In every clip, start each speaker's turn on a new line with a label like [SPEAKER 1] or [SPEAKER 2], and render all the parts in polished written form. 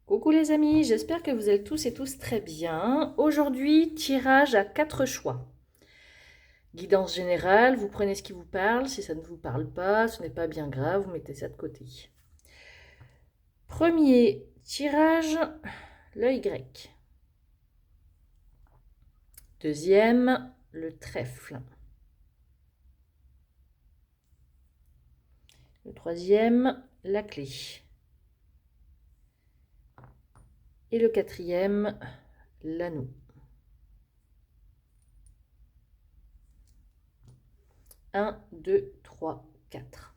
[SPEAKER 1] Coucou les amis, j'espère que vous êtes tous et tous très bien. Aujourd'hui, tirage à 4 choix. Guidance générale, vous prenez ce qui vous parle. Si ça ne vous parle pas, ce n'est pas bien grave, vous mettez ça de côté. Premier tirage, l'œil grec. Deuxième, le trèfle. Le troisième, la clé. Et le quatrième, l'anneau. 1, 2, 3, 4.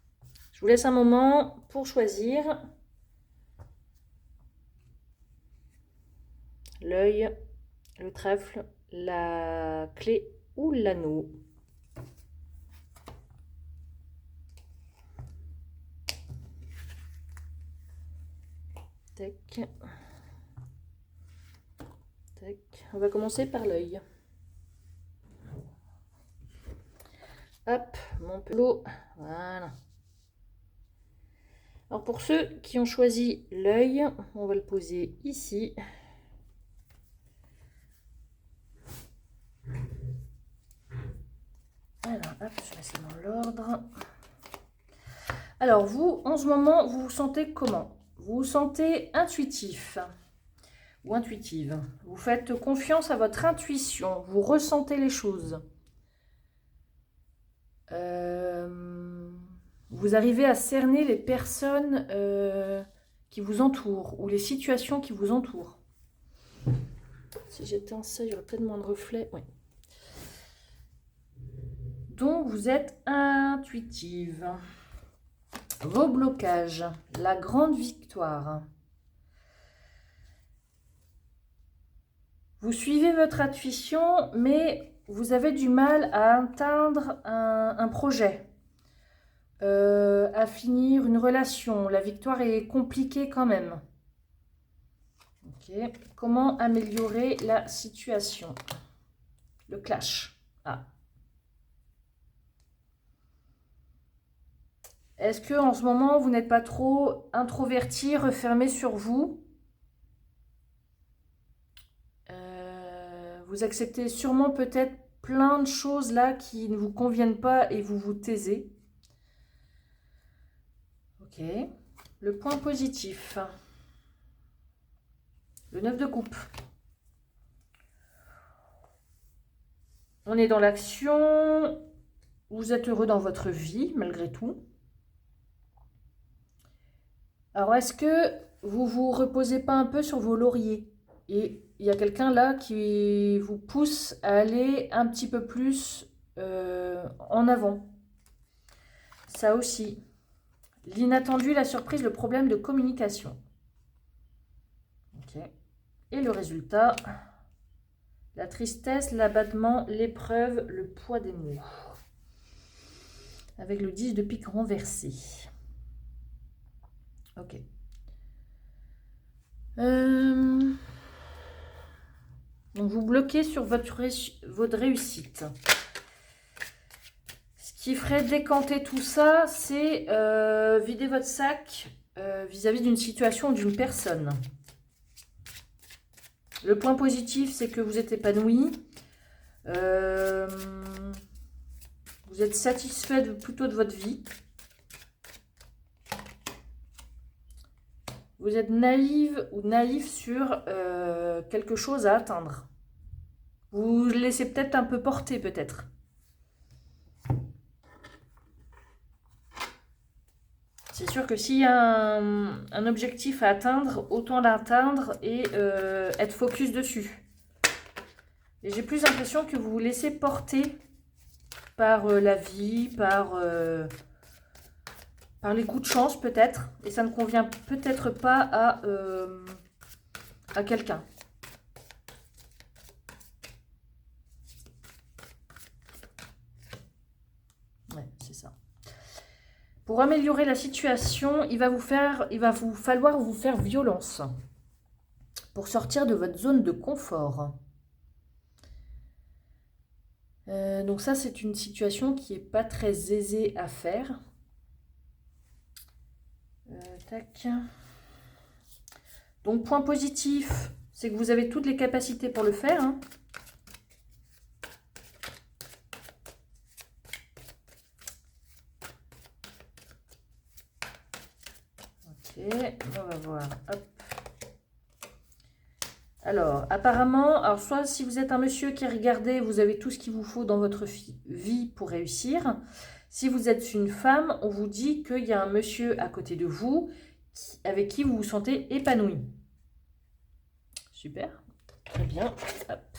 [SPEAKER 1] Je vous laisse un moment pour choisir l'œil, le trèfle, la clé ou l'anneau. Tac. Tac. On va commencer par l'œil. Hop, mon pelot. Voilà. Alors pour ceux qui ont choisi l'œil, on va le poser ici. Voilà, hop, je mets ça dans l'ordre. Alors vous, en ce moment, vous vous sentez comment? Vous vous sentez intuitif ou intuitive. Vous faites confiance à votre intuition. Vous ressentez les choses. Vous arrivez à cerner les personnes qui vous entourent ou les situations qui vous entourent. Si j'éteins ça, il y aurait peut-être moins de reflets. Oui. Donc, vous êtes intuitive. Vos blocages, la grande victoire. Vous suivez votre intuition, mais vous avez du mal à atteindre un projet, à finir une relation. La victoire est compliquée quand même. Ok. Comment améliorer la situation? Le clash. Ah. Est-ce que en ce moment, vous n'êtes pas trop introverti, refermé sur vous? Vous acceptez sûrement peut-être plein de choses là qui ne vous conviennent pas et vous vous taisez. Ok. Le point positif. Le 9 de coupe. On est dans l'action. Vous êtes heureux dans votre vie, malgré tout. Alors, est-ce que vous vous reposez pas un peu sur vos lauriers? Et il y a quelqu'un là qui vous pousse à aller un petit peu plus en avant. Ça aussi. L'inattendu, la surprise, le problème de communication. Ok. Et le résultat, la tristesse, l'abattement, l'épreuve, le poids des mots. Avec le 10 de pique renversé. Ok. Donc vous bloquez sur votre réussite. Ce qui ferait décanter tout ça, c'est vider votre sac vis-à-vis d'une situation ou d'une personne. Le point positif, c'est que vous êtes épanoui. Vous êtes satisfait plutôt de votre vie. Vous êtes naïve ou naïf sur quelque chose à atteindre. Vous vous laissez peut-être un peu porter, peut-être. C'est sûr que s'il y a un objectif à atteindre, autant l'atteindre et être focus dessus. Et j'ai plus l'impression que vous vous laissez porter par la vie, par les coups de chance peut-être. Et ça ne convient peut-être pas à quelqu'un. Ouais, c'est ça. Pour améliorer la situation, il va vous falloir vous faire violence pour sortir de votre zone de confort. Donc ça, c'est une situation qui n'est pas très aisée à faire. Tac. Donc, point positif, c'est que vous avez toutes les capacités pour le faire. Hein. Ok, on va voir. Hop. Alors, apparemment, alors soit si vous êtes un monsieur qui regardez, vous avez tout ce qu'il vous faut dans votre vie pour réussir. Si vous êtes une femme, on vous dit qu'il y a un monsieur à côté de vous avec qui vous vous sentez épanoui. Super, très bien. Hop.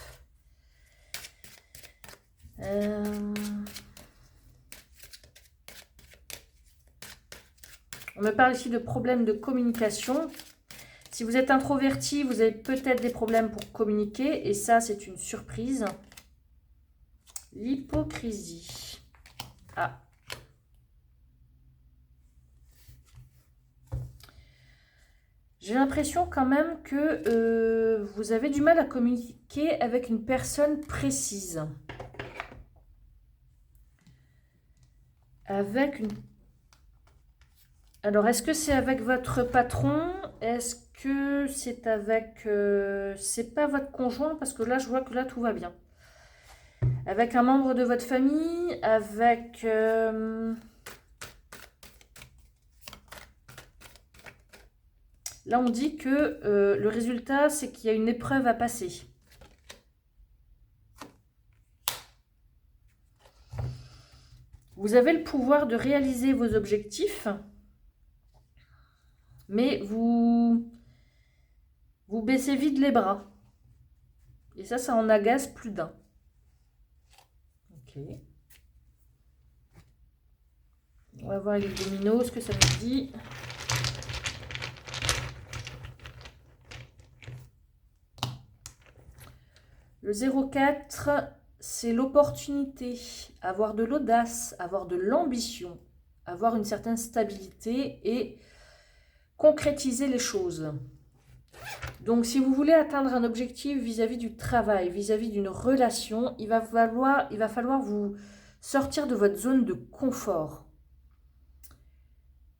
[SPEAKER 1] On me parle ici de problèmes de communication. Si vous êtes introverti, vous avez peut-être des problèmes pour communiquer. Et ça, c'est une surprise. L'hypocrisie. Ah. J'ai l'impression quand même que vous avez du mal à communiquer avec une personne précise. Avec une... Alors, est-ce que c'est avec votre patron? Est-ce que c'est avec... c'est pas votre conjoint? Parce que là, je vois que là, tout va bien. Avec un membre de votre famille? Avec... Là, on dit que le résultat, c'est qu'il y a une épreuve à passer. Vous avez le pouvoir de réaliser vos objectifs, mais vous baissez vite les bras. Et ça en agace plus d'un. Ok. On va voir les dominos, ce que ça nous dit. Le 04, c'est l'opportunité, avoir de l'audace, avoir de l'ambition, avoir une certaine stabilité et concrétiser les choses. Donc, si vous voulez atteindre un objectif vis-à-vis du travail, vis-à-vis d'une relation, il va falloir vous sortir de votre zone de confort.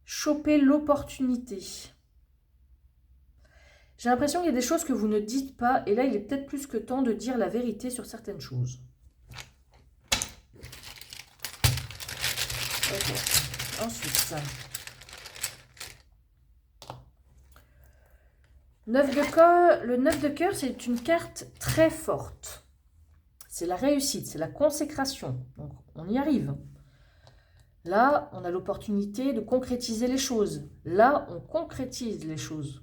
[SPEAKER 1] Choper l'opportunité. J'ai l'impression qu'il y a des choses que vous ne dites pas, et là, il est peut-être plus que temps de dire la vérité sur certaines choses. Ok. Ensuite, 9 de cœur, le 9 de cœur, c'est une carte très forte. C'est la réussite, c'est la consécration. Donc, on y arrive. Là, on a l'opportunité de concrétiser les choses. Là, on concrétise les choses.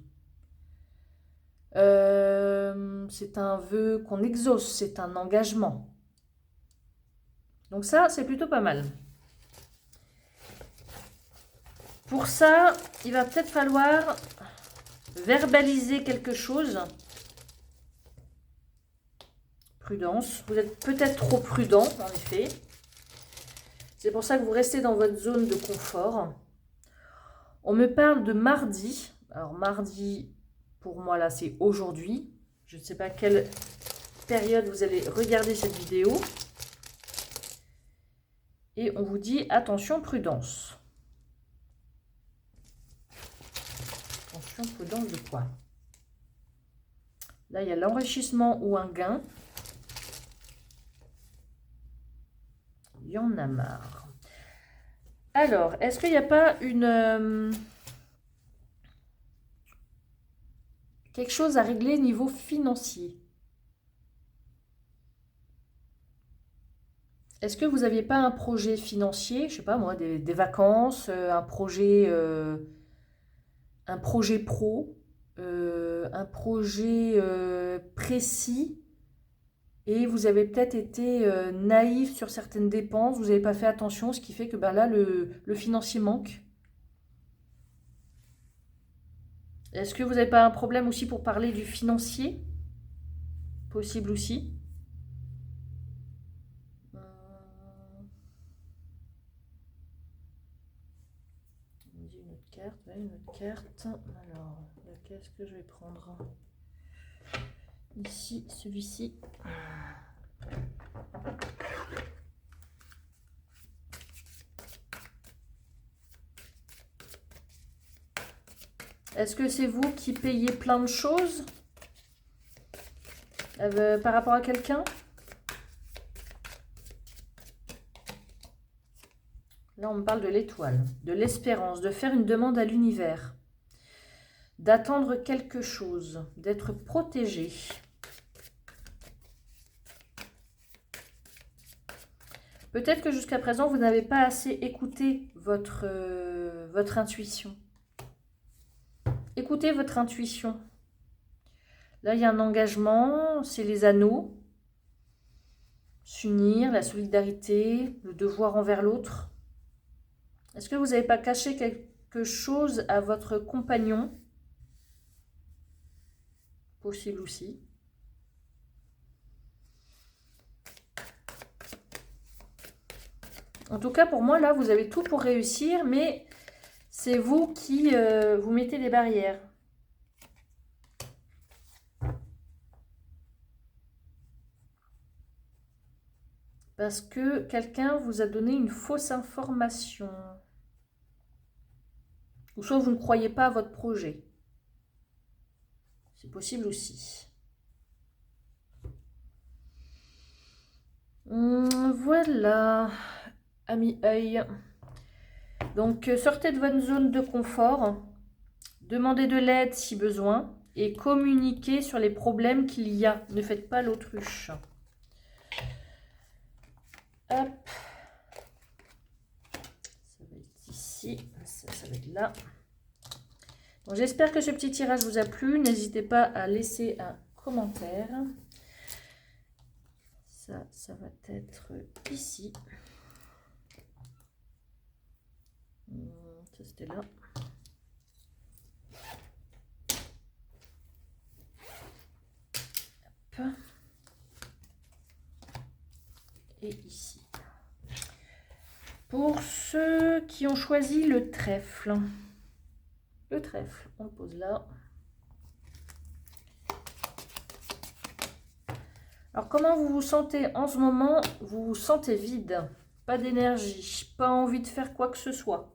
[SPEAKER 1] C'est un vœu qu'on exauce, c'est un engagement. Donc ça, c'est plutôt pas mal. Pour ça, il va peut-être falloir verbaliser quelque chose. Prudence. Vous êtes peut-être trop prudent, en effet. C'est pour ça que vous restez dans votre zone de confort. On me parle de mardi. Alors, mardi, pour moi, là, c'est aujourd'hui. Je ne sais pas quelle période vous allez regarder cette vidéo. Et on vous dit, attention, prudence. Attention, prudence de quoi? Là, il y a l'enrichissement ou un gain. Il y en a marre. Alors, est-ce qu'il n'y a pas une... quelque chose à régler niveau financier? Est-ce que vous n'aviez pas un projet financier, je ne sais pas moi, des vacances, un projet pro, un projet précis, et vous avez peut-être été naïf sur certaines dépenses, vous n'avez pas fait attention, ce qui fait que ben là, le financier manque. Est-ce que vous n'avez pas un problème aussi pour parler du financier? Possible aussi. Une autre carte, ouais, une autre carte. Alors, qu'est-ce que je vais prendre? Ici, celui-ci. Est-ce que c'est vous qui payez plein de choses par rapport à quelqu'un? Là, on me parle de l'étoile, de l'espérance, de faire une demande à l'univers, d'attendre quelque chose, d'être protégé. Peut-être que jusqu'à présent, vous n'avez pas assez écouté votre intuition. Écoutez votre intuition. Là, il y a un engagement, c'est les anneaux. S'unir, la solidarité, le devoir envers l'autre. Est-ce que vous n'avez pas caché quelque chose à votre compagnon? Possible aussi. En tout cas, pour moi, là, vous avez tout pour réussir, mais c'est vous qui vous mettez des barrières. Parce que quelqu'un vous a donné une fausse information. Ou soit vous ne croyez pas à votre projet. C'est possible aussi. Voilà, ami œil. Donc, sortez de votre zone de confort. Demandez de l'aide si besoin. Et communiquez sur les problèmes qu'il y a. Ne faites pas l'autruche. Hop. Ça va être ici. Ça va être là. J'espère que ce petit tirage vous a plu. N'hésitez pas à laisser un commentaire. Ça va être ici. Ça, c'était là. Hop. Et ici. Pour ceux qui ont choisi le trèfle. Le trèfle, on le pose là. Alors, comment vous vous sentez en ce moment? Vous vous sentez vide, pas d'énergie, pas envie de faire quoi que ce soit.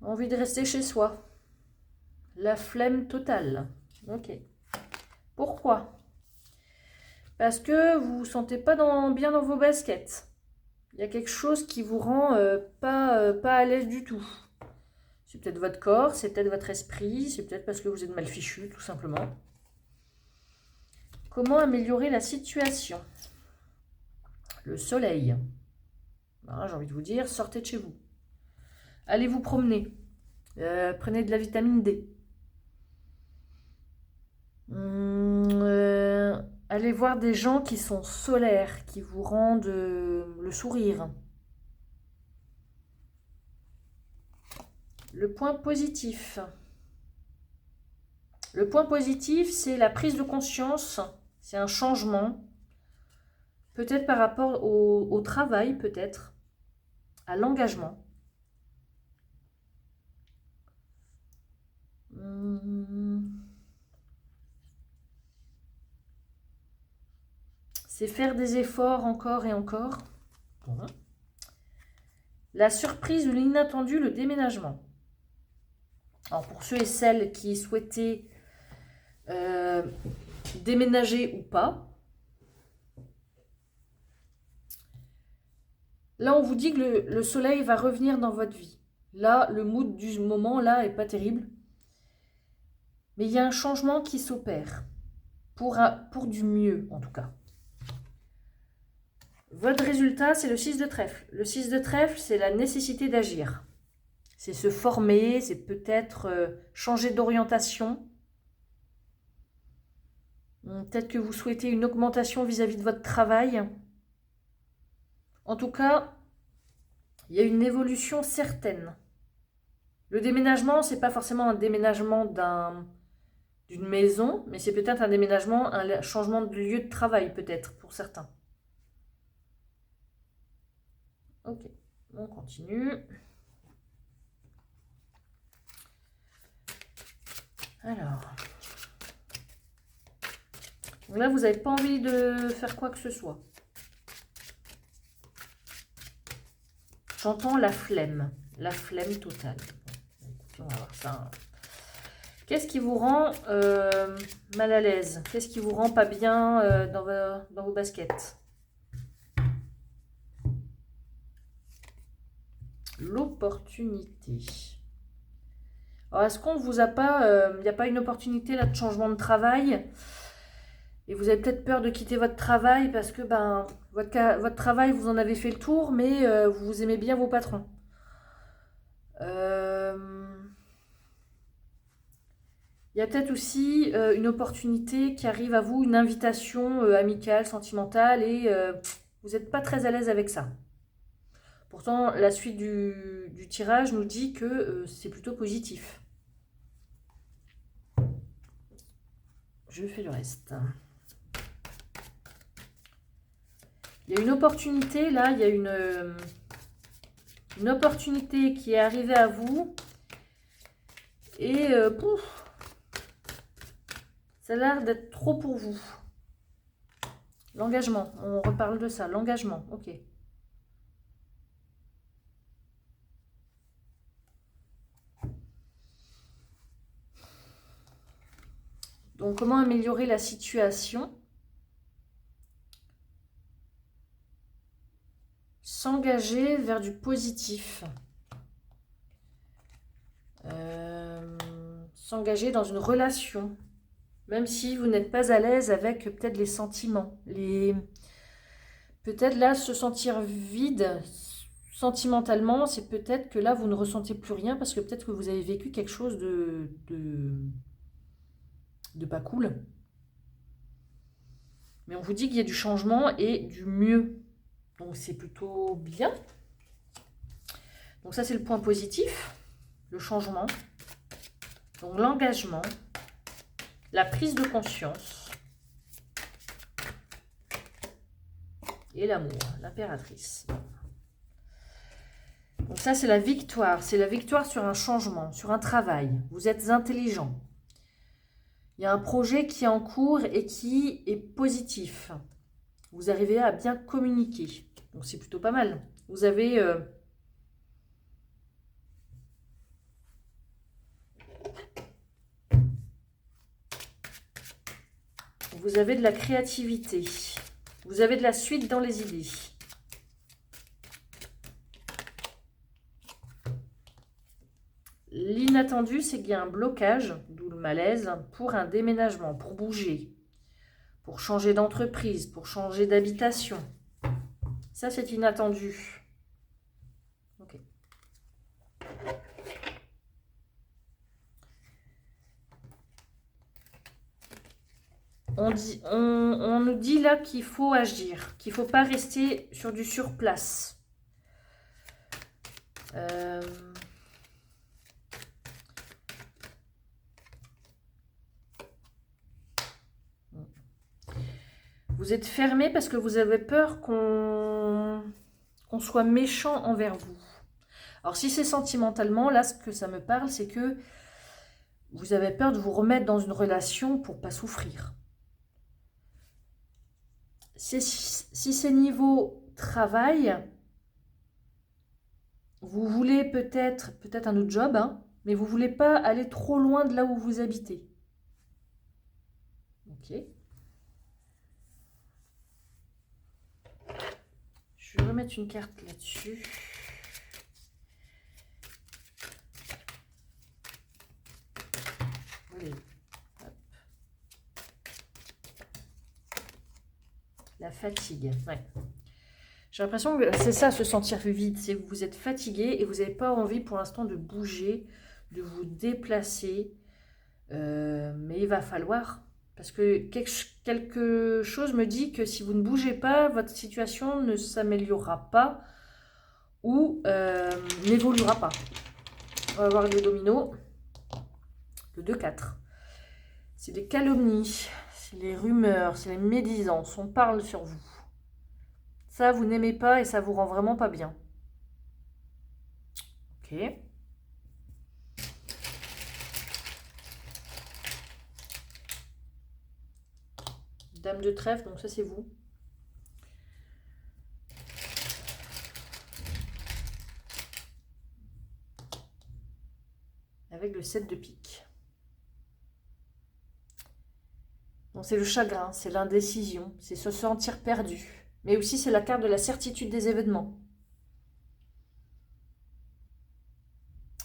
[SPEAKER 1] Envie de rester chez soi. La flemme totale. Ok. Pourquoi? Parce que vous ne vous sentez pas bien dans vos baskets. Il y a quelque chose qui vous rend pas à l'aise du tout. C'est peut-être votre corps, c'est peut-être votre esprit, c'est peut-être parce que vous êtes mal fichu, tout simplement. Comment améliorer la situation? Le soleil. Ben, j'ai envie de vous dire, sortez de chez vous. Allez vous promener. Prenez de la vitamine D. Allez voir des gens qui sont solaires, qui vous rendent le sourire. Le point positif. Le point positif, c'est la prise de conscience, c'est un changement. Peut-être par rapport au travail, peut-être, à l'engagement. C'est faire des efforts encore et encore. La surprise ou l'inattendu, le déménagement. Alors pour ceux et celles qui souhaitaient déménager ou pas, là on vous dit que le soleil va revenir dans votre vie. Là, le mood du moment là est pas terrible. Mais il y a un changement qui s'opère. Pour du mieux en tout cas. Votre résultat, c'est le 6 de trèfle. Le 6 de trèfle, c'est la nécessité d'agir. C'est se former, c'est peut-être changer d'orientation. Peut-être que vous souhaitez une augmentation vis-à-vis de votre travail. En tout cas, il y a une évolution certaine. Le déménagement, ce n'est pas forcément un déménagement d'une maison, mais c'est peut-être un déménagement, un changement de lieu de travail peut-être pour certains. Ok, on continue. Alors, donc là, vous n'avez pas envie de faire quoi que ce soit. J'entends la flemme totale. ça. Qu'est-ce qui vous rend mal à l'aise? Qu'est-ce qui vous rend pas bien dans vos baskets? L'opportunité. Alors, est-ce qu'on ne vous a pas... Il n'y a pas une opportunité là de changement de travail? Et vous avez peut-être peur de quitter votre travail parce que votre travail, vous en avez fait le tour, mais vous aimez bien vos patrons. Il y a peut-être aussi une opportunité qui arrive à vous, une invitation amicale, sentimentale, et vous n'êtes pas très à l'aise avec ça. Pourtant, la suite du tirage nous dit que c'est plutôt positif. Je fais le reste. Il y a une opportunité, là, il y a une opportunité qui est arrivée à vous. Et ça a l'air d'être trop pour vous. L'engagement, on reparle de ça, l'engagement, ok. Donc, comment améliorer la situation? S'engager vers du positif. S'engager dans une relation. Même si vous n'êtes pas à l'aise avec peut-être les sentiments. Peut-être là, se sentir vide sentimentalement, c'est peut-être que là, vous ne ressentez plus rien parce que peut-être que vous avez vécu quelque chose de pas cool. Mais on vous dit qu'il y a du changement et du mieux. Donc, c'est plutôt bien. Donc, ça, c'est le point positif. Le changement. Donc, l'engagement. La prise de conscience. Et l'amour, l'impératrice. Donc ça, c'est la victoire. C'est la victoire sur un changement, sur un travail. Vous êtes intelligent. Il y a un projet qui est en cours et qui est positif. Vous arrivez à bien communiquer. Donc c'est plutôt pas mal. Vous avez... vous avez de la créativité. Vous avez de la suite dans les idées. L'inattendu, c'est qu'il y a un blocage, d'où le malaise, pour un déménagement, pour bouger, pour changer d'entreprise, pour changer d'habitation. Ça, c'est inattendu. Ok. On nous dit là qu'il faut agir, qu'il ne faut pas rester sur du surplace. Vous êtes fermé parce que vous avez peur qu'on soit méchant envers vous. Alors si c'est sentimentalement, là ce que ça me parle, c'est que vous avez peur de vous remettre dans une relation pour ne pas souffrir. Si c'est niveau travail, vous voulez peut-être un autre job, hein, mais vous ne voulez pas aller trop loin de là où vous habitez. Ok. Je vais remettre une carte là-dessus. Allez. Hop. La fatigue, ouais. J'ai l'impression que c'est ça, se sentir vide. C'est que vous êtes fatigué et vous n'avez pas envie pour l'instant de bouger, de vous déplacer. Mais il va falloir. Parce que quelque chose me dit que si vous ne bougez pas, votre situation ne s'améliorera pas ou n'évoluera pas. On va voir le domino. Le 2-4. C'est des calomnies, c'est les rumeurs, c'est les médisances. On parle sur vous. Ça, vous n'aimez pas et ça vous rend vraiment pas bien. Ok. Dame de trèfle, donc ça c'est vous. Avec le 7 de pique. Donc c'est le chagrin, c'est l'indécision, c'est se sentir perdu. Mais aussi c'est la carte de la certitude des événements.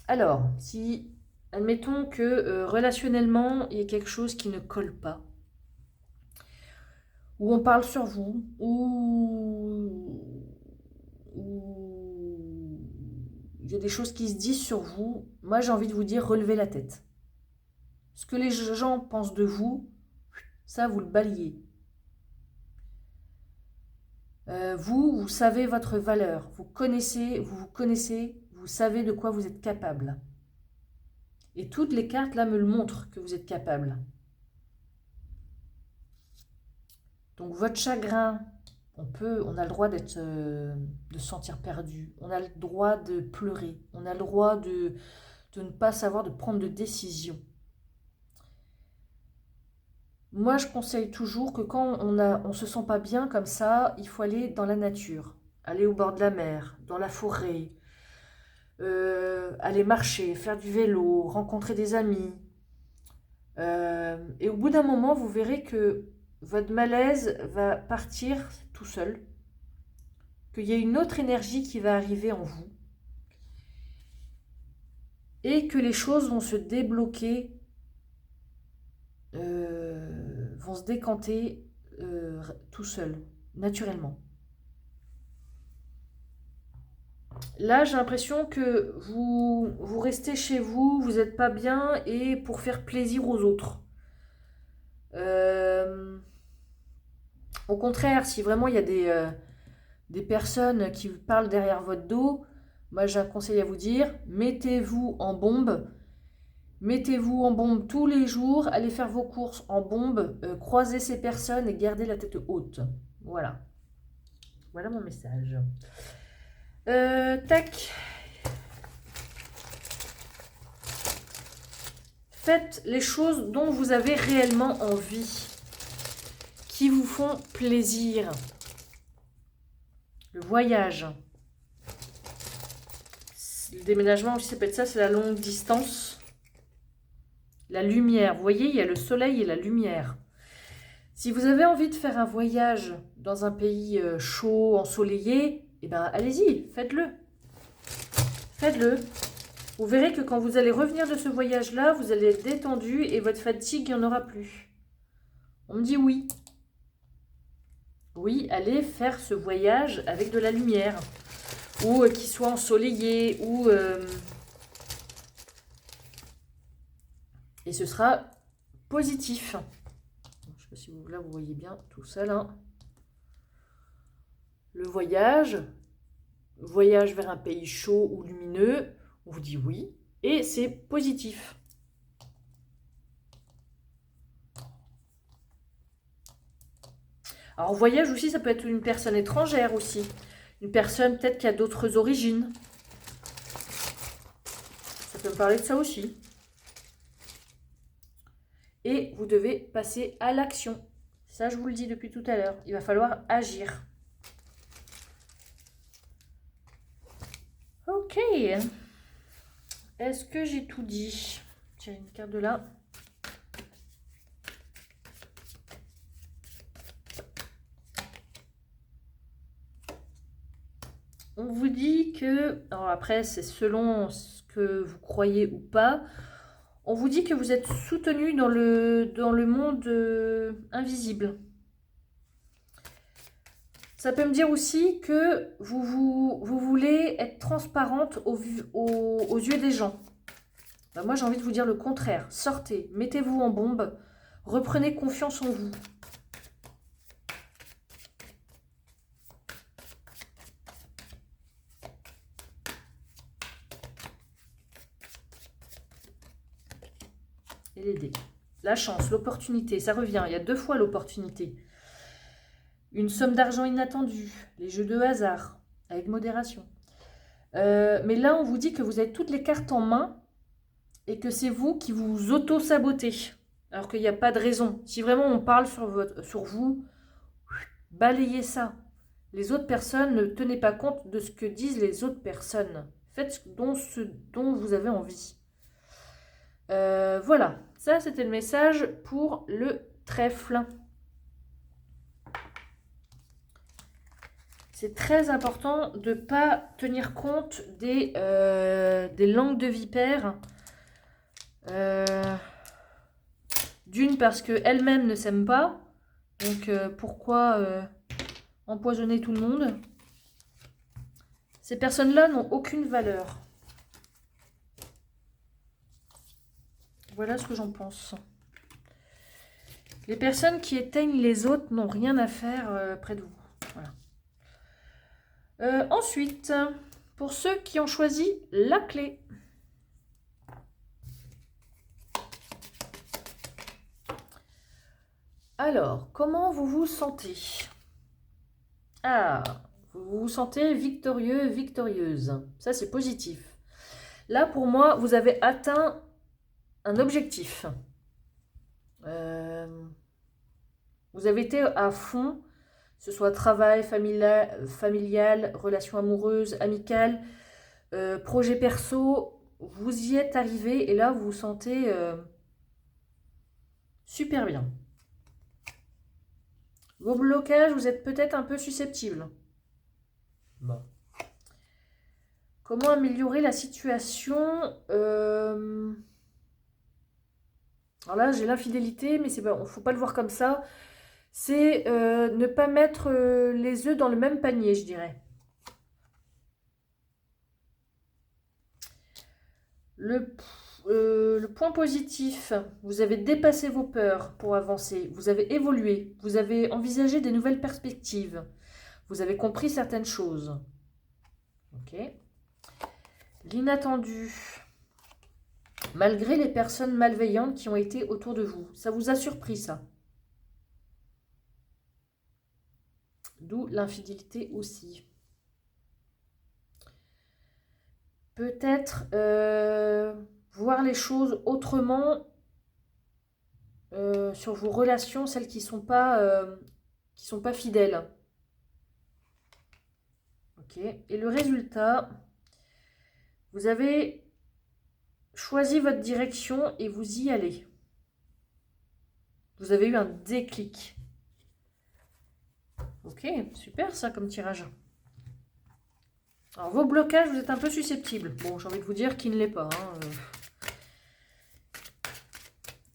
[SPEAKER 1] Alors, si, admettons que relationnellement, il y a quelque chose qui ne colle pas, où on parle sur vous, où il y a des choses qui se disent sur vous, moi j'ai envie de vous dire, relevez la tête. Ce que les gens pensent de vous, ça vous le balayez. Vous savez votre valeur, vous vous connaissez, vous savez de quoi vous êtes capable. Et toutes les cartes là me le montrent que vous êtes capable. Donc votre chagrin, on a le droit de se sentir perdu, on a le droit de pleurer, on a le droit de ne pas savoir, de prendre de décision. Moi, je conseille toujours que quand on se sent pas bien comme ça, il faut aller dans la nature, aller au bord de la mer, dans la forêt, aller marcher, faire du vélo, rencontrer des amis. Et au bout d'un moment, vous verrez que votre malaise va partir tout seul, qu'il y a une autre énergie qui va arriver en vous et que les choses vont se débloquer, vont se décanter tout seul, naturellement. Là, j'ai l'impression que vous restez chez vous, vous n'êtes pas bien et pour faire plaisir aux autres. Au contraire, si vraiment il y a des personnes qui parlent derrière votre dos, moi j'ai un conseil à vous dire, mettez-vous en bombe. Mettez-vous en bombe tous les jours, allez faire vos courses en bombe, croisez ces personnes et gardez la tête haute. Voilà. Voilà mon message. Tac. Faites les choses dont vous avez réellement envie, qui vous font plaisir. Le voyage. Le déménagement aussi, ça peut être ça, c'est la longue distance. La lumière. Vous voyez, il y a le soleil et la lumière. Si vous avez envie de faire un voyage dans un pays chaud, ensoleillé, eh ben, allez-y, faites-le. Faites-le. Vous verrez que quand vous allez revenir de ce voyage-là, vous allez être détendu et votre fatigue, il n'y en aura plus. On me dit oui. Oui, allez faire ce voyage avec de la lumière. Ou qu'il soit ensoleillé, ou... Et ce sera positif. Je ne sais pas si vous, là, vous voyez bien tout ça, là. Le voyage vers un pays chaud ou lumineux, on vous dit oui, et c'est positif. Alors, voyage aussi, ça peut être une personne étrangère aussi. Une personne peut-être qui a d'autres origines. Ça peut me parler de ça aussi. Et vous devez passer à l'action. Ça, je vous le dis depuis tout à l'heure. Il va falloir agir. Ok. Est-ce que j'ai tout dit? Tiens, une carte de là. On vous dit que, alors après c'est selon ce que vous croyez ou pas, on vous dit que vous êtes soutenu dans le monde invisible. Ça peut me dire aussi que vous voulez être transparente aux yeux des gens. Ben moi j'ai envie de vous dire le contraire. Sortez, mettez-vous en bombe, reprenez confiance en vous. Et les dés. La chance, l'opportunité, ça revient. Il y a 2 fois l'opportunité. Une somme d'argent inattendue. Les jeux de hasard, avec modération. Mais là, on vous dit que vous avez toutes les cartes en main et que c'est vous qui vous auto-sabotez. Alors qu'il n'y a pas de raison. Si vraiment on parle sur vous, balayez ça. Les autres personnes, ne tenez pas compte de ce que disent les autres personnes. Faites ce dont vous avez envie. Voilà, ça c'était le message pour le trèfle. C'est très important de ne pas tenir compte des langues de vipère. D'une, parce qu'elles-mêmes ne s'aiment pas. Donc, pourquoi empoisonner tout le monde? Ces personnes-là n'ont aucune valeur. Voilà ce que j'en pense. Les personnes qui éteignent les autres n'ont rien à faire près de vous. Voilà. Ensuite, pour ceux qui ont choisi la clé. Alors, comment vous vous sentez? Ah, vous vous sentez victorieux, victorieuse. Ça, c'est positif. Là, pour moi, vous avez atteint un objectif. Vous avez été à fond, que ce soit travail, familial, relation amoureuse, amicale, projet perso. Vous y êtes arrivé et là, vous vous sentez super bien. Vos blocages, vous êtes peut-être un peu susceptible. Bon. Comment améliorer la situation? Alors là, j'ai l'infidélité, mais c'est bon, il ne faut pas le voir comme ça. C'est ne pas mettre les œufs dans le même panier, je dirais. Le point positif, vous avez dépassé vos peurs pour avancer, vous avez évolué, vous avez envisagé des nouvelles perspectives, vous avez compris certaines choses. Ok. L'inattendu. Malgré les personnes malveillantes qui ont été autour de vous. Ça vous a surpris, ça. D'où l'infidélité aussi. Peut-être voir les choses autrement sur vos relations, celles qui sont pas fidèles. Ok. Et le résultat, vous avez choisi votre direction et vous y allez. Vous avez eu un déclic. Ok, super ça comme tirage. Alors vos blocages, vous êtes un peu susceptibles. Bon, j'ai envie de vous dire qu'il ne l'est pas.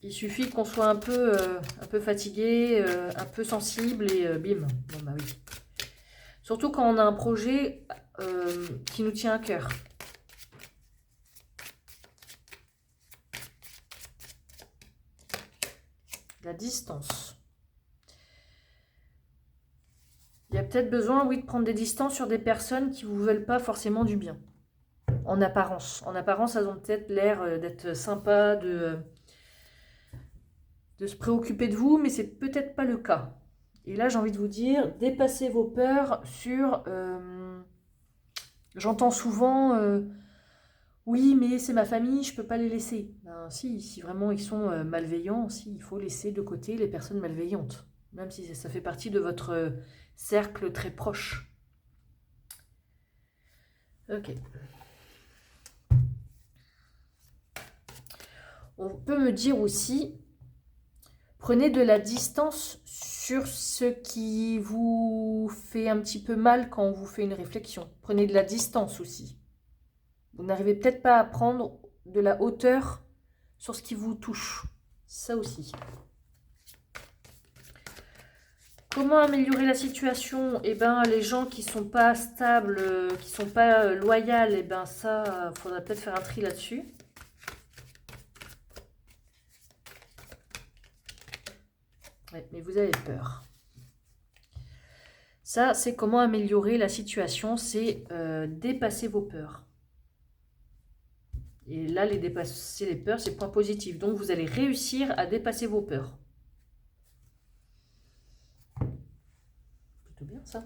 [SPEAKER 1] Il suffit qu'on soit un peu fatigué, un peu sensible et bim. Bon bah oui. Surtout quand on a un projet qui nous tient à cœur. La distance. Il y a peut-être besoin, oui, de prendre des distances sur des personnes qui ne vous veulent pas forcément du bien. En apparence. En apparence, elles ont peut-être l'air d'être sympas, de se préoccuper de vous, mais c'est peut-être pas le cas. Et là, j'ai envie de vous dire, dépassez vos peurs sur... J'entends souvent, oui, mais c'est ma famille, je ne peux pas les laisser. Ben, si vraiment ils sont malveillants, si, il faut laisser de côté les personnes malveillantes. Même si ça fait partie de votre cercle très proche. Ok. On peut me dire aussi, prenez de la distance sur ce qui vous fait un petit peu mal quand on vous fait une réflexion. Prenez de la distance aussi. Vous n'arrivez peut-être pas à prendre de la hauteur sur ce qui vous touche. Ça aussi. Comment améliorer la situation? Eh bien, les gens qui ne sont pas stables, qui ne sont pas loyaux, eh bien ça, il faudrait peut-être faire un tri là-dessus. Ouais, mais vous avez peur. Ça, c'est comment améliorer la situation, c'est dépasser vos peurs. Et là, les dépasser les peurs, c'est point positif. Donc, vous allez réussir à dépasser vos peurs. Plutôt bien, ça.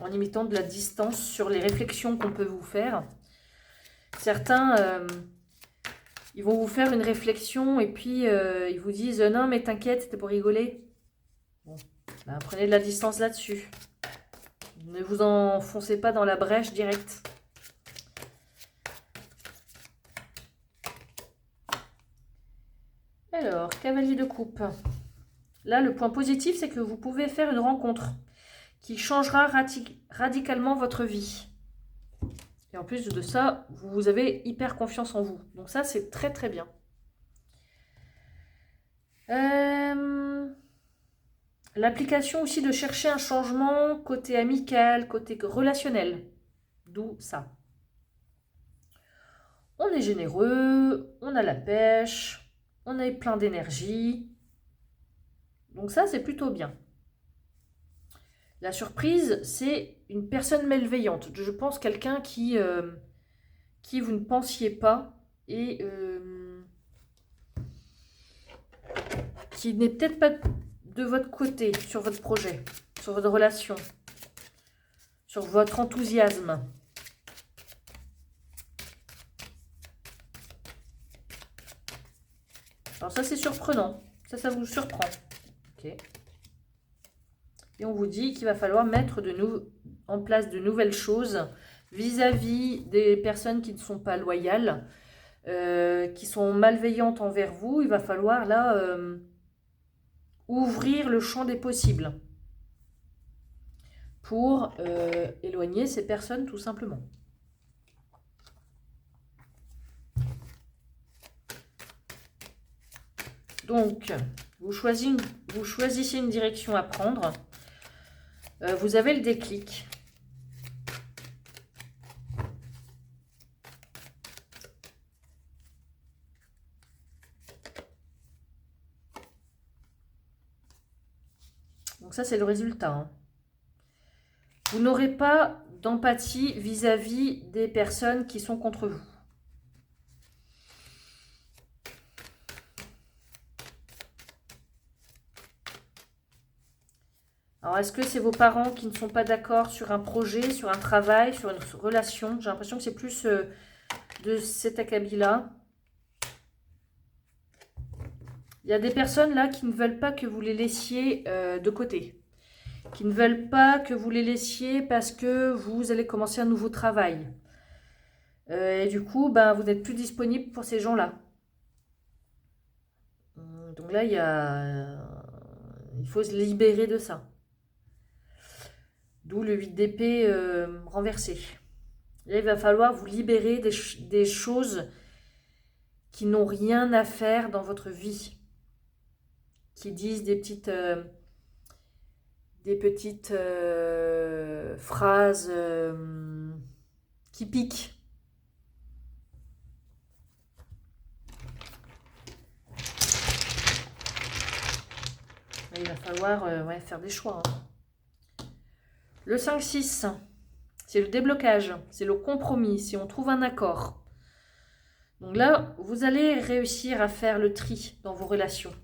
[SPEAKER 1] En imitant de la distance sur les réflexions qu'on peut vous faire. Certains, ils vont vous faire une réflexion et puis ils vous disent « Non, mais t'inquiète, c'était pour rigoler. » Bon, ben, prenez de la distance là-dessus. Ne vous enfoncez pas dans la brèche directe. Alors, cavalier de coupe. Là, le point positif, c'est que vous pouvez faire une rencontre qui changera radicalement votre vie. Et en plus de ça, vous avez hyper confiance en vous. Donc ça, c'est très très bien. L'application aussi de chercher un changement côté amical, côté relationnel. D'où ça. On est généreux, on a la pêche, on est plein d'énergie. Donc ça, c'est plutôt bien. La surprise, c'est une personne malveillante. Je pense quelqu'un qui vous ne pensiez pas et qui n'est peut-être pas de votre côté sur votre projet, sur votre relation, sur votre enthousiasme. Alors ça, c'est surprenant. Ça vous surprend. Ok. Et on vous dit qu'il va falloir mettre en place de nouvelles choses vis-à-vis des personnes qui ne sont pas loyales, qui sont malveillantes envers vous. Il va falloir là ouvrir le champ des possibles pour éloigner ces personnes tout simplement. Donc, vous choisissez une direction à prendre. Vous avez le déclic. Donc ça, c'est le résultat. Hein. Vous n'aurez pas d'empathie vis-à-vis des personnes qui sont contre vous. Alors, est-ce que c'est vos parents qui ne sont pas d'accord sur un projet, sur un travail, sur une relation? J'ai l'impression que c'est plus de cet acabit-là. Il y a des personnes là qui ne veulent pas que vous les laissiez de côté. Qui ne veulent pas que vous les laissiez parce que vous allez commencer un nouveau travail. Et du coup, ben, vous n'êtes plus disponible pour ces gens-là. Donc là, il faut se libérer de ça. D'où le 8 d'épée renversé. Là, il va falloir vous libérer des choses qui n'ont rien à faire dans votre vie. Qui disent des petites phrases qui piquent. Il va falloir faire des choix. Hein. Le 5-6, c'est le déblocage, c'est le compromis, si on trouve un accord. Donc là, vous allez réussir à faire le tri dans vos relations.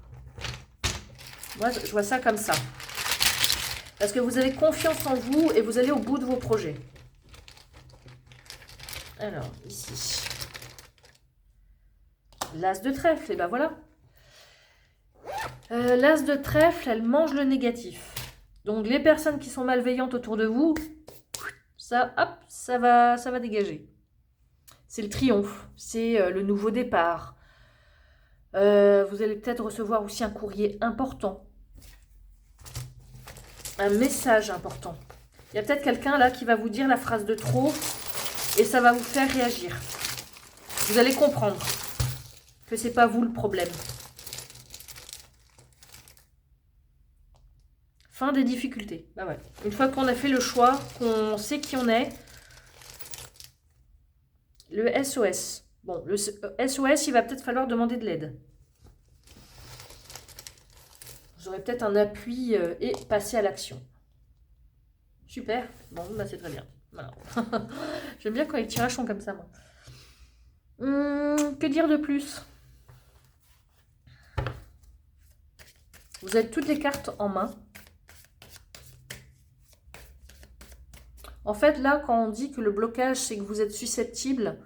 [SPEAKER 1] Moi, je vois ça comme ça. Parce que vous avez confiance en vous et vous allez au bout de vos projets. Alors, ici. L'as de trèfle, et ben voilà. L'as de trèfle, elle mange le négatif. Donc les personnes qui sont malveillantes autour de vous, ça, hop, ça va dégager. C'est le triomphe, c'est le nouveau départ. Vous allez peut-être recevoir aussi un courrier important. Un message important. Il y a peut-être quelqu'un là qui va vous dire la phrase de trop et ça va vous faire réagir. Vous allez comprendre que c'est pas vous le problème. Fin des difficultés. Bah ouais. Une fois qu'on a fait le choix, qu'on sait qui on est, le SOS. Bon, le SOS, il va peut-être falloir demander de l'aide. Vous aurez peut-être un appui et passer à l'action. Super. Bon, bah c'est très bien. Voilà. J'aime bien quand les tirages sont comme ça, moi. Que dire de plus? Vous avez toutes les cartes en main. En fait, là, quand on dit que le blocage, c'est que vous êtes susceptible,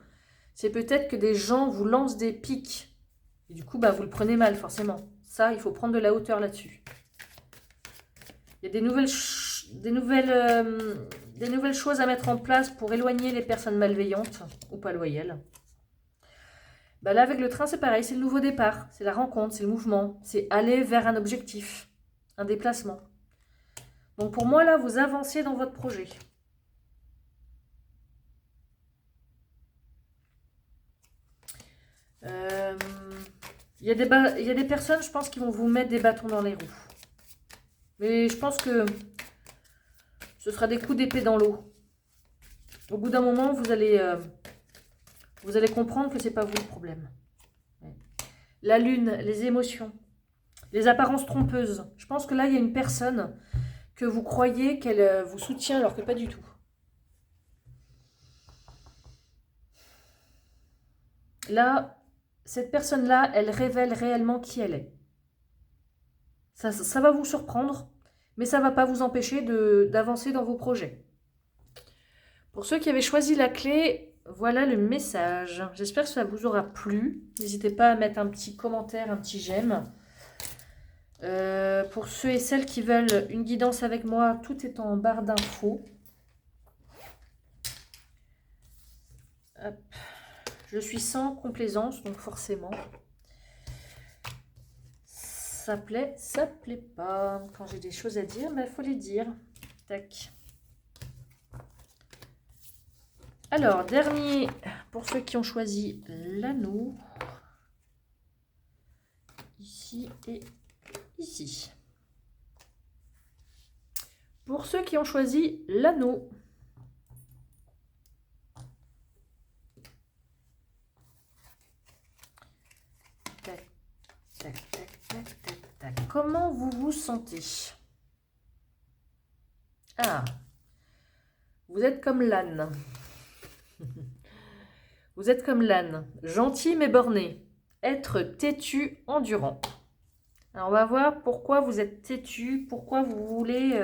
[SPEAKER 1] c'est peut-être que des gens vous lancent des pics. Et du coup, bah, vous le prenez mal, forcément. Ça, il faut prendre de la hauteur là-dessus. Il y a des nouvelles choses à mettre en place pour éloigner les personnes malveillantes ou pas loyales. Bah là, avec le train, c'est pareil, c'est le nouveau départ, c'est la rencontre, c'est le mouvement, c'est aller vers un objectif, un déplacement. Donc pour moi, là, vous avancez dans votre projet. Il y a des personnes, je pense, qui vont vous mettre des bâtons dans les roues. Mais je pense que ce sera des coups d'épée dans l'eau. Au bout d'un moment, vous allez comprendre que ce n'est pas vous le problème. La lune, les émotions, les apparences trompeuses. Je pense que là, il y a une personne que vous croyez qu'elle vous soutient alors que pas du tout. Là, cette personne-là, elle révèle réellement qui elle est. Ça va vous surprendre, mais ça ne va pas vous empêcher d'avancer dans vos projets. Pour ceux qui avaient choisi la clé, voilà le message. J'espère que ça vous aura plu. N'hésitez pas à mettre un petit commentaire, un petit j'aime. Pour ceux et celles qui veulent une guidance avec moi, tout est en barre d'infos. Je suis sans complaisance, donc forcément, ça plaît pas. Quand j'ai des choses à dire, il faut les dire. Tac. Alors, dernier, pour ceux qui ont choisi l'anneau. Ici et ici. Pour ceux qui ont choisi l'anneau. Tac, tac, tac, tac, tac, tac. Comment vous vous sentez? Ah, vous êtes comme l'âne. Vous êtes comme l'âne, gentil mais borné. Être têtu, endurant. Alors on va voir pourquoi vous êtes têtu, pourquoi vous voulez...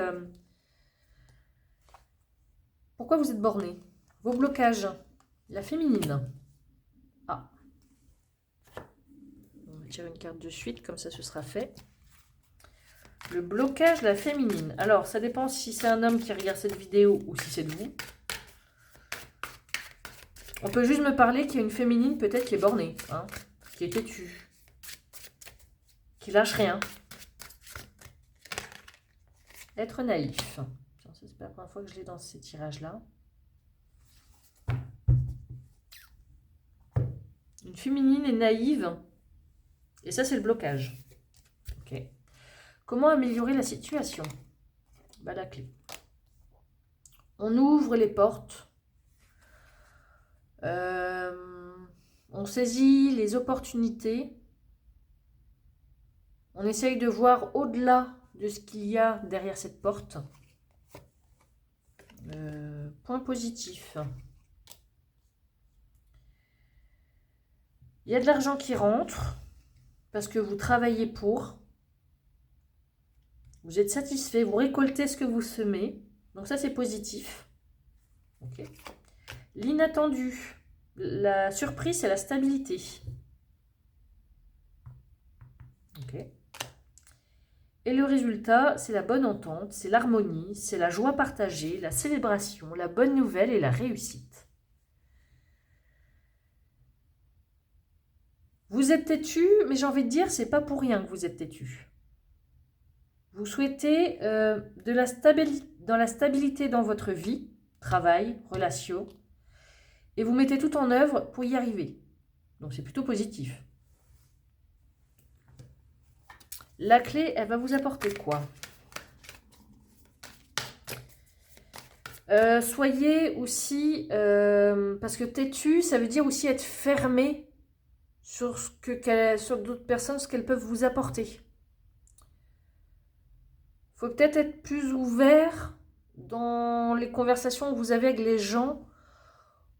[SPEAKER 1] pourquoi vous êtes borné. Vos blocages. La féminine. Ah. On va tirer une carte de suite, comme ça ce sera fait. Le blocage, la féminine. Alors ça dépend si c'est un homme qui regarde cette vidéo ou si c'est de vous. On peut juste me parler qu'il y a une féminine peut-être qui est bornée, hein, qui est têtue, qui lâche rien. Être naïf. C'est pas la première fois que je l'ai dans ces tirages-là. Une féminine est naïve. Et ça, c'est le blocage. Ok. Comment améliorer la situation? Bah, la clé. On ouvre les portes. On saisit les opportunités. On essaye de voir au-delà de ce qu'il y a derrière cette porte. Point positif. Il y a de l'argent qui rentre parce que vous travaillez pour. Vous êtes satisfait, vous récoltez ce que vous semez. Donc ça, c'est positif. Okay. L'inattendu. La surprise, c'est la stabilité. Okay. Et le résultat, c'est la bonne entente, c'est l'harmonie, c'est la joie partagée, la célébration, la bonne nouvelle et la réussite. Vous êtes têtu, mais j'ai envie de dire, c'est pas pour rien que vous êtes têtu. Vous souhaitez dans la stabilité dans votre vie, travail, relations, et vous mettez tout en œuvre pour y arriver. Donc c'est plutôt positif. La clé, elle va vous apporter quoi? Soyez aussi, parce que têtu, ça veut dire aussi être fermé sur sur d'autres personnes, ce qu'elles peuvent vous apporter. Il faut peut-être être plus ouvert dans les conversations que vous avez avec les gens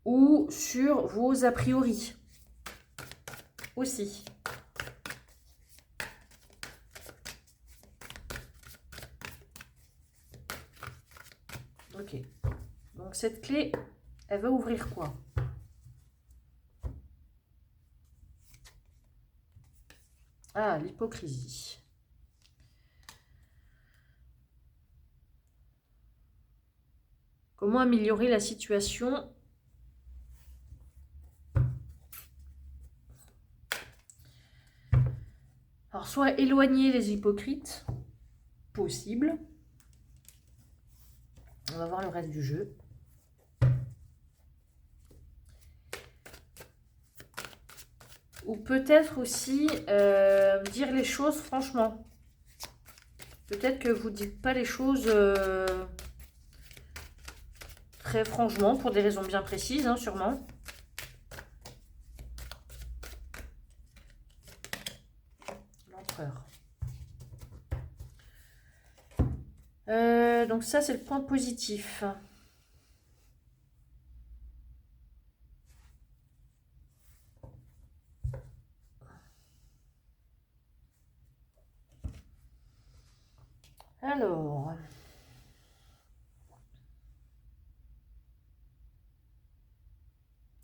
[SPEAKER 1] ou sur vos a priori aussi. Ok. Donc cette clé, elle va ouvrir quoi? Ah, l'hypocrisie. Comment améliorer la situation? Alors, soit éloigner les hypocrites, possible. On va voir le reste du jeu. Ou peut-être aussi dire les choses franchement. Peut-être que vous ne dites pas les choses très franchement, pour des raisons bien précises, hein, sûrement. L'empereur. Donc ça, c'est le point positif. Alors,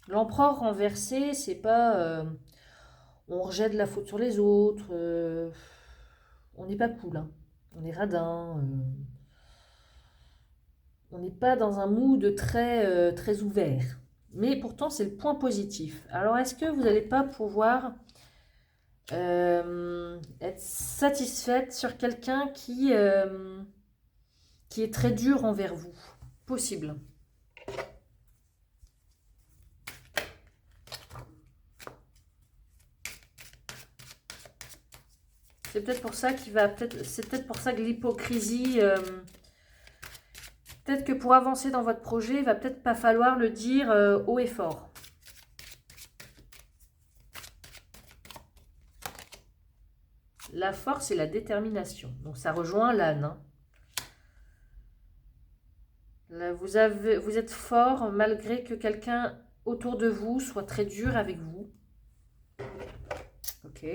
[SPEAKER 1] l'empereur renversé, c'est pas on rejette la faute sur les autres, on n'est pas cool, hein. On est radin, on n'est pas dans un mood très ouvert. Mais pourtant, c'est le point positif. Alors, est-ce que vous n'allez pas pouvoir être satisfaite sur quelqu'un qui est très dur envers vous? Possible. C'est peut-être pour ça c'est peut-être pour ça que l'hypocrisie, peut-être que pour avancer dans votre projet, il va peut-être pas falloir le dire haut et fort. La force et la détermination. Donc ça rejoint l'âne, hein. Là, vous êtes fort malgré que quelqu'un autour de vous soit très dur avec vous. Ok.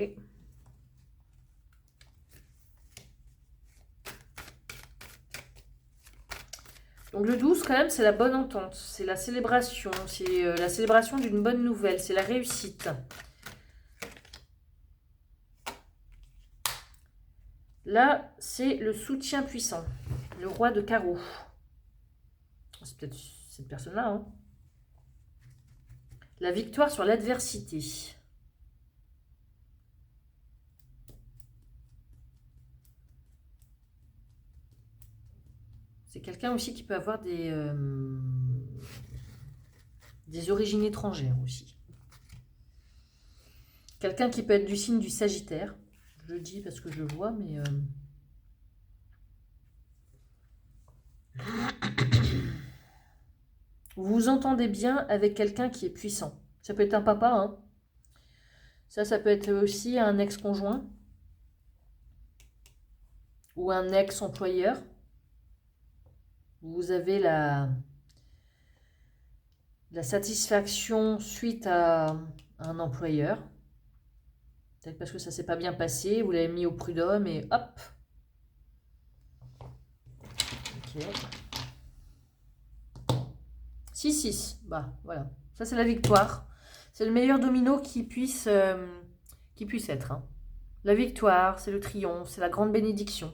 [SPEAKER 1] Donc le 12 quand même, c'est la bonne entente, c'est la célébration, c'est la célébration d'une bonne nouvelle, c'est la réussite. Là, c'est le soutien puissant, le roi de carreau. C'est peut-être cette personne-là, hein. La victoire sur l'adversité. C'est quelqu'un aussi qui peut avoir des origines étrangères aussi. Quelqu'un qui peut être du signe du Sagittaire. Je le dis parce que je le vois, mais... Vous vous entendez bien avec quelqu'un qui est puissant. Ça peut être un papa, hein. Ça peut être aussi un ex-conjoint. Ou un ex-employeur. Vous avez la satisfaction suite à un employeur. Peut-être parce que ça ne s'est pas bien passé, vous l'avez mis au prud'homme et hop. Ok. 6-6. Bah, voilà. Ça, c'est la victoire. C'est le meilleur domino qui puisse être, hein. La victoire, c'est le triomphe, c'est la grande bénédiction.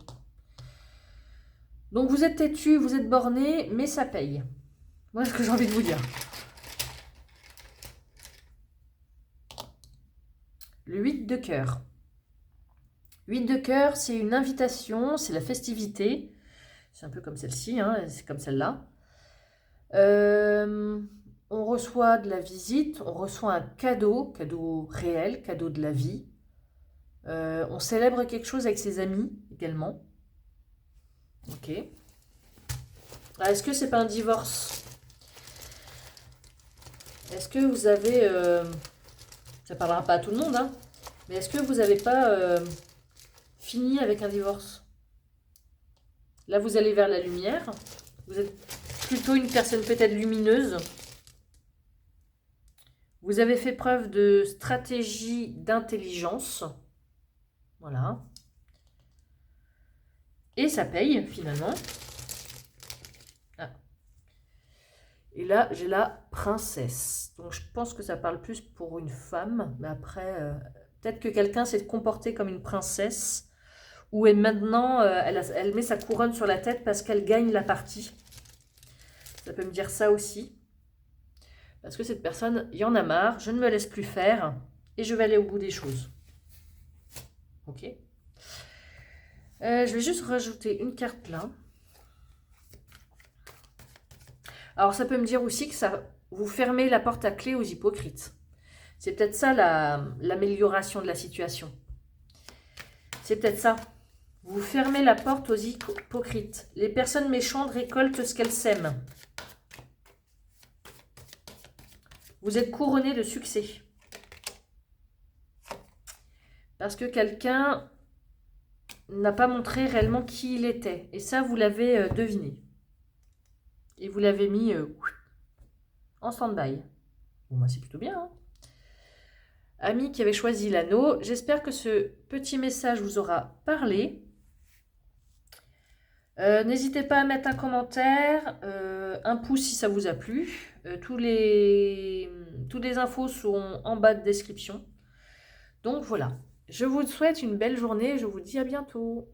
[SPEAKER 1] Donc, vous êtes têtu, vous êtes borné, mais ça paye. Voilà ce que j'ai envie de vous dire. Le 8 de cœur. 8 de cœur, c'est une invitation, c'est la festivité. C'est un peu comme celle-ci, hein, c'est comme celle-là. On reçoit de la visite, on reçoit un cadeau réel, cadeau de la vie. On célèbre quelque chose avec ses amis également. Ok. Est-ce que c'est pas un divorce? Est-ce que vous avez... ça parlera pas à tout le monde, hein, mais est-ce que vous n'avez pas fini avec un divorce? Là, vous allez vers la lumière. Vous êtes plutôt une personne peut-être lumineuse. Vous avez fait preuve de stratégie, d'intelligence. Voilà. Et ça paye, finalement. Ah. Et là, j'ai la princesse. Donc, je pense que ça parle plus pour une femme. Mais après, peut-être que quelqu'un s'est comporté comme une princesse. Ou maintenant, elle met sa couronne sur la tête parce qu'elle gagne la partie. Ça peut me dire ça aussi. Parce que cette personne, il y en a marre, je ne me laisse plus faire et je vais aller au bout des choses. Ok. Je vais juste rajouter une carte là. Alors ça peut me dire aussi que ça, vous fermez la porte à clé aux hypocrites. C'est peut-être ça l'amélioration de la situation. C'est peut-être ça. Vous fermez la porte aux hypocrites. Les personnes méchantes récoltent ce qu'elles sèment. Vous êtes couronné de succès. Parce que quelqu'un n'a pas montré réellement qui il était. Et ça, vous l'avez deviné. Et vous l'avez mis en stand-by. Bon, bah, c'est plutôt bien. Hein. Ami qui avait choisi l'anneau, j'espère que ce petit message vous aura parlé. N'hésitez pas à mettre un commentaire, un pouce si ça vous a plu. Toutes les infos sont en bas de description. Donc voilà, je vous souhaite une belle journée, je vous dis à bientôt.